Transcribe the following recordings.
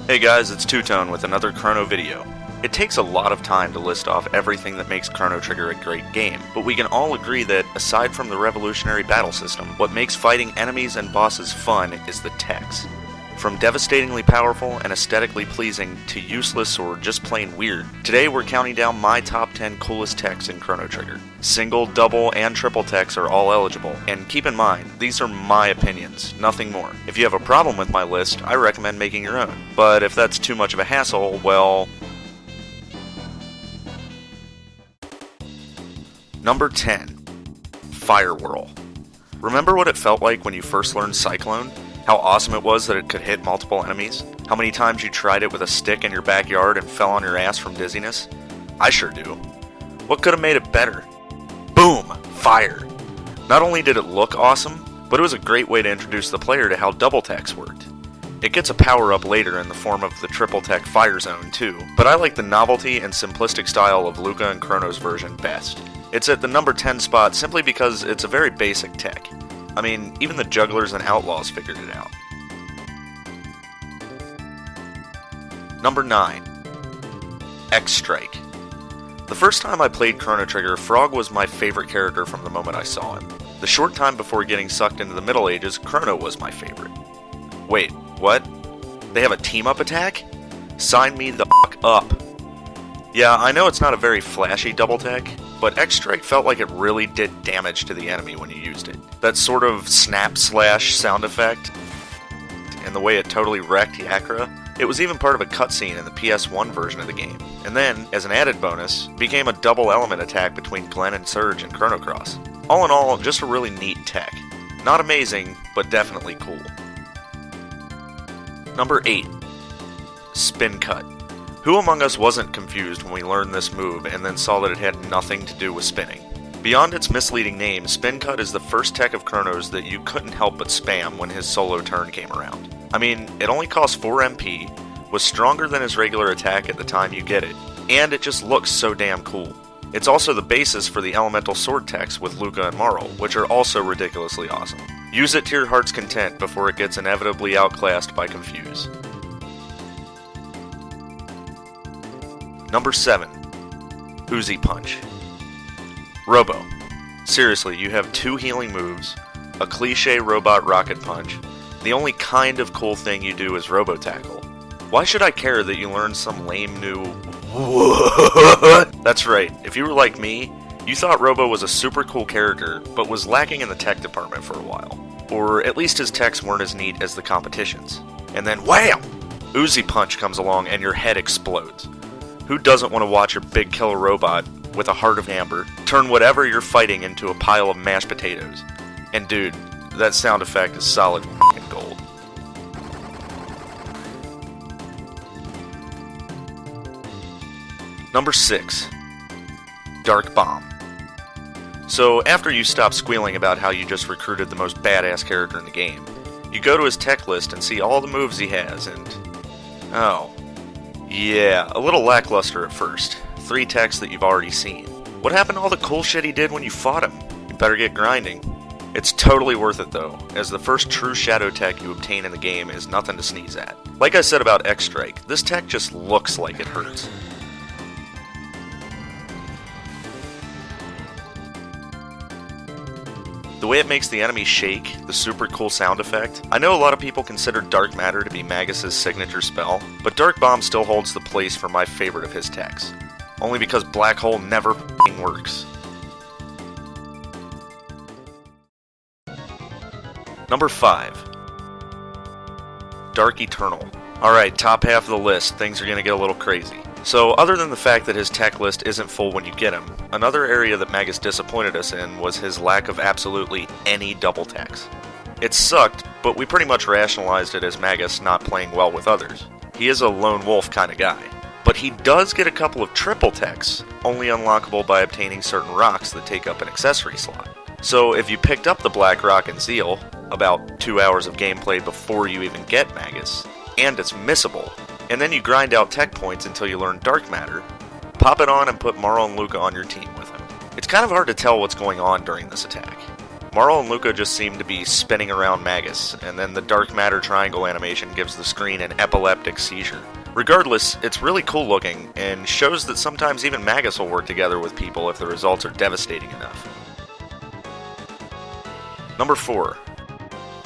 Hey guys, it's Two-Tone with another Chrono video. It takes a lot of time to list off everything that makes Chrono Trigger a great game, but we can all agree that, aside from the revolutionary battle system, what makes fighting enemies and bosses fun is the techs. From devastatingly powerful and aesthetically pleasing to useless or just plain weird, today we're counting down my top 10 coolest techs in Chrono Trigger. Single, double, and triple techs are all eligible, and keep in mind, these are my opinions, nothing more. If you have a problem with my list, I recommend making your own. But if that's too much of a hassle, well... Number 10. Fire Whirl. Remember what it felt like when you first learned Cyclone? How awesome it was that it could hit multiple enemies? How many times you tried it with a stick in your backyard and fell on your ass from dizziness? I sure do. What could have made it better? Boom! Fire! Not only did it look awesome, but it was a great way to introduce the player to how double techs worked. It gets a power-up later in the form of the triple tech Fire Zone too, but I like the novelty and simplistic style of Luca and Chrono's version best. It's at the number 10 spot simply because it's a very basic tech. I mean, even the jugglers and outlaws figured it out. Number 9. Exstrike. The first time I played Chrono Trigger, Frog was my favorite character from the moment I saw him. The short time before getting sucked into the Middle Ages, Chrono was my favorite. Wait, what? They have a team-up attack? Sign me the f*** up. Yeah, I know it's not a very flashy double tech, but Exstrike felt like it really did damage to the enemy when you used it. That sort of snap-slash sound effect, and the way it totally wrecked Yakra. It was even part of a cutscene in the PS1 version of the game, and then, as an added bonus, became a double element attack between Glenn and Surge in Chrono Cross. All in all, just a really neat tech. Not amazing, but definitely cool. Number 8. Spincut. Who among us wasn't confused when we learned this move and then saw that it had nothing to do with spinning? Beyond its misleading name, Spincut is the first tech of Chrono's that you couldn't help but spam when his solo turn came around. I mean, it only costs 4 MP, was stronger than his regular attack at the time you get it, and it just looks so damn cool. It's also the basis for the elemental sword techs with Luca and Marl, which are also ridiculously awesome. Use it to your heart's content before it gets inevitably outclassed by Confuse. Number 7. Boozy Punch. Robo. Seriously, you have 2 healing moves, a cliché robot rocket punch. The only kind of cool thing you do is Robo Tackle. Why should I care that you learned some lame new That's right, if you were like me, you thought Robo was a super cool character, but was lacking in the tech department for a while. Or at least his techs weren't as neat as the competition's. And then wham! Boozy Punch comes along and your head explodes. Who doesn't want to watch your big killer robot with a heart of amber turn whatever you're fighting into a pile of mashed potatoes? And dude, that sound effect is solid f***ing gold. Number 6. Dark Bomb. So after you stop squealing about how you just recruited the most badass character in the game, you go to his tech list and see all the moves he has and... oh. Yeah, a little lackluster at first. 3 techs that you've already seen. What happened to all the cool shit he did when you fought him? You better get grinding. It's totally worth it though, as the first true shadow tech you obtain in the game is nothing to sneeze at. Like I said about Exstrike, this tech just looks like it hurts. The way it makes the enemy shake, the super cool sound effect. I know a lot of people consider Dark Matter to be Magus' signature spell, but Dark Bomb still holds the place for my favorite of his techs. Only because Black Hole never f***ing works. Number 5. Dark Eternal. Alright, top half of the list, things are gonna get a little crazy. So, other than the fact that his tech list isn't full when you get him, another area that Magus disappointed us in was his lack of absolutely any double techs. It sucked, but we pretty much rationalized it as Magus not playing well with others. He is a lone wolf kind of guy. But he does get a couple of triple techs, only unlockable by obtaining certain rocks that take up an accessory slot. So if you picked up the Black Rock and Zeal, about 2 hours of gameplay before you even get Magus, and it's missable, and then you grind out tech points until you learn Dark Matter, pop it on and put Marl and Luca on your team with him. It's kind of hard to tell what's going on during this attack. Marl and Luca just seem to be spinning around Magus, and then the dark matter triangle animation gives the screen an epileptic seizure. Regardless, it's really cool looking, and shows that sometimes even Magus will work together with people if the results are devastating enough. Number 4.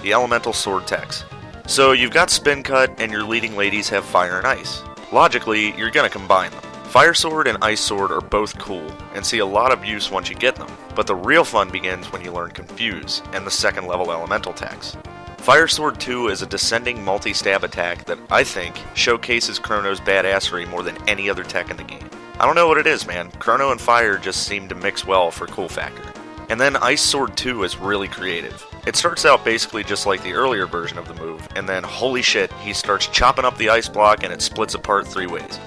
The Elemental Sword Techs. So you've got Spincut, and your leading ladies have Fire and Ice. Logically, you're gonna combine them. Fire Sword and Ice Sword are both cool, and see a lot of use once you get them, but the real fun begins when you learn Confuse, and the second level Elemental Techs. Fire Sword 2 is a descending multi-stab attack that I think showcases Chrono's badassery more than any other tech in the game. I don't know what it is, man. Chrono and Fire just seem to mix well for cool factor. And then Ice Sword 2 is really creative. It starts out basically just like the earlier version of the move, and then holy shit, he starts chopping up the ice block and it splits apart 3 ways.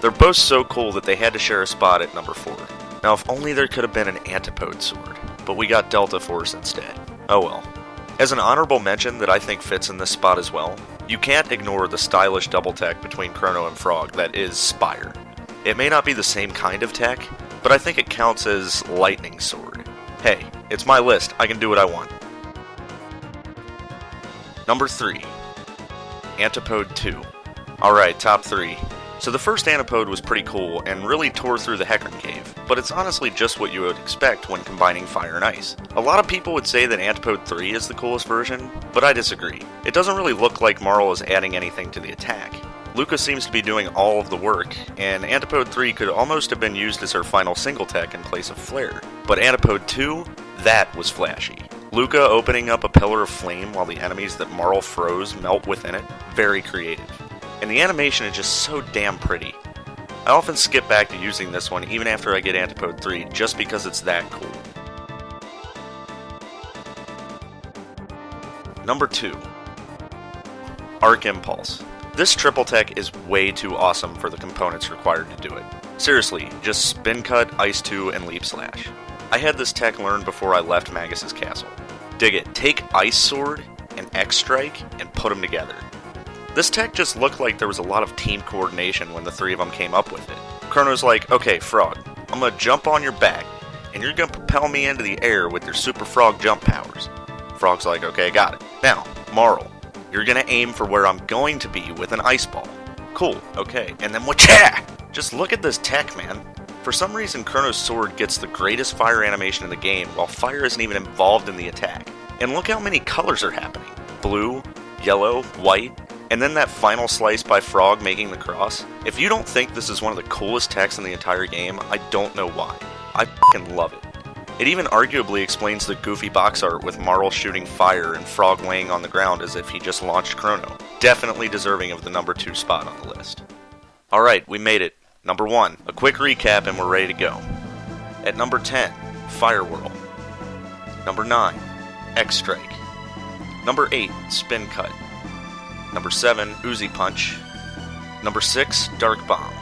They're both so cool that they had to share a spot at number 4. Now if only there could have been an Antipode sword, but we got Delta Force instead. Oh well. As an honorable mention that I think fits in this spot as well, you can't ignore the stylish double tech between Chrono and Frog that is Spire. It may not be the same kind of tech, but I think it counts as Lightning Sword. Hey, it's my list, I can do what I want. Number 3. Antipode 2. Alright, top 3. So the first Antipode was pretty cool and really tore through the Hecarim Cave, but it's honestly just what you would expect when combining Fire and Ice. A lot of people would say that Antipode 3 is the coolest version, but I disagree. It doesn't really look like Marl is adding anything to the attack. Luca seems to be doing all of the work, and Antipode 3 could almost have been used as her final single tech in place of Flare. But Antipode 2, that was flashy. Luca opening up a pillar of flame while the enemies that Marl froze melt within it, very creative. And the animation is just so damn pretty. I often skip back to using this one even after I get Antipode 3 just because it's that cool. Number 2. Arc Impulse. This triple tech is way too awesome for the components required to do it. Seriously, just Spin Cut, Ice 2, and Leap Slash. I had this tech learned before I left Magus's castle. Dig it, take Ice Sword and Exstrike and put them together. This tech just looked like there was a lot of team coordination when the 3 of them came up with it. Chrono's like, okay, Frog, I'm gonna jump on your back, and you're gonna propel me into the air with your Super Frog jump powers. Frog's like, okay, got it. Now, Marl, you're gonna aim for where I'm going to be with an ice ball. Cool, okay, and then wha-cha! Just look at this tech, man. For some reason, Chrono's sword gets the greatest fire animation in the game, while fire isn't even involved in the attack. And look how many colors are happening. Blue, yellow, white, and then that final slice by Frog making the cross. If you don't think this is one of the coolest techs in the entire game, I don't know why. I fucking love it. It even arguably explains the goofy box art with Marl shooting fire and Frog laying on the ground as if he just launched Chrono. Definitely deserving of the number 2 spot on the list. Alright, we made it. Number 1, a quick recap and we're ready to go. At number 10, Fire Whirl. Number 9, Exstrike. Number 8, Spin Cut. Number 7, Oozy Punch. Number 6, Dark Bomb.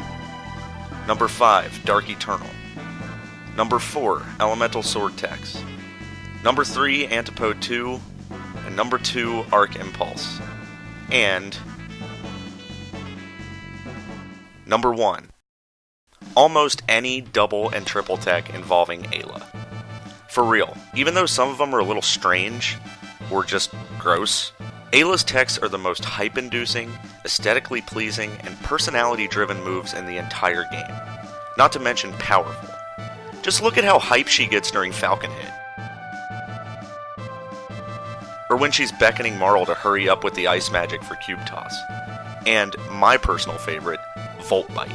Number 5, Dark Eternal. Number 4, Elemental Sword Techs. Number 3, Antipode 2. And number 2, Arc Impulse. And number 1, almost any double and triple tech involving Ayla. For real, even though some of them are a little strange, or just gross, Ayla's techs are the most hype-inducing, aesthetically pleasing, and personality-driven moves in the entire game. Not to mention powerful. Just look at how hype she gets during Falcon Hit. Or when she's beckoning Marl to hurry up with the ice magic for Cube Toss. And my personal favorite, Volt Bite.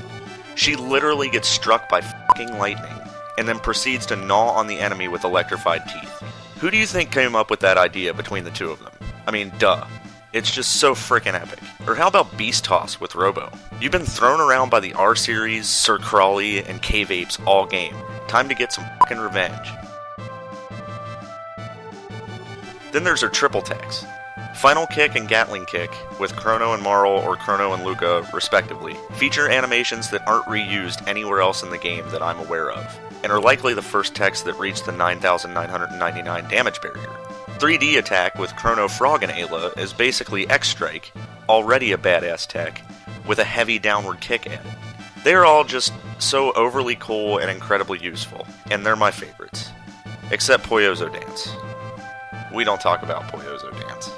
She literally gets struck by fucking lightning, and then proceeds to gnaw on the enemy with electrified teeth. Who do you think came up with that idea between the two of them? I mean, duh. It's just so frickin' epic. Or how about Beast Toss with Robo? You've been thrown around by the R-Series, Sir Crawley, and Cave Apes all game. Time to get some fucking revenge. Then there's her triple techs. Final Kick and Gatling Kick, with Chrono and Marl or Chrono and Luca, respectively, feature animations that aren't reused anywhere else in the game that I'm aware of, and are likely the first techs that reach the 9,999 damage barrier. 3D attack with Chrono, Frog, and Ayla is basically Exstrike, already a badass tech, with a heavy downward kick added. They are all just so overly cool and incredibly useful, and they're my favorites. Except Poyozo Dance. we don't talk about Poyozo Dance.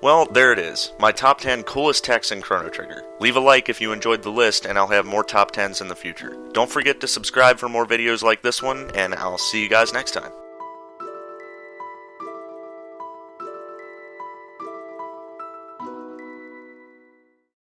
Well, there it is. My top 10 coolest techs in Chrono Trigger. Leave a like if you enjoyed the list, and I'll have more top 10s in the future. Don't forget to subscribe for more videos like this one, and I'll see you guys next time.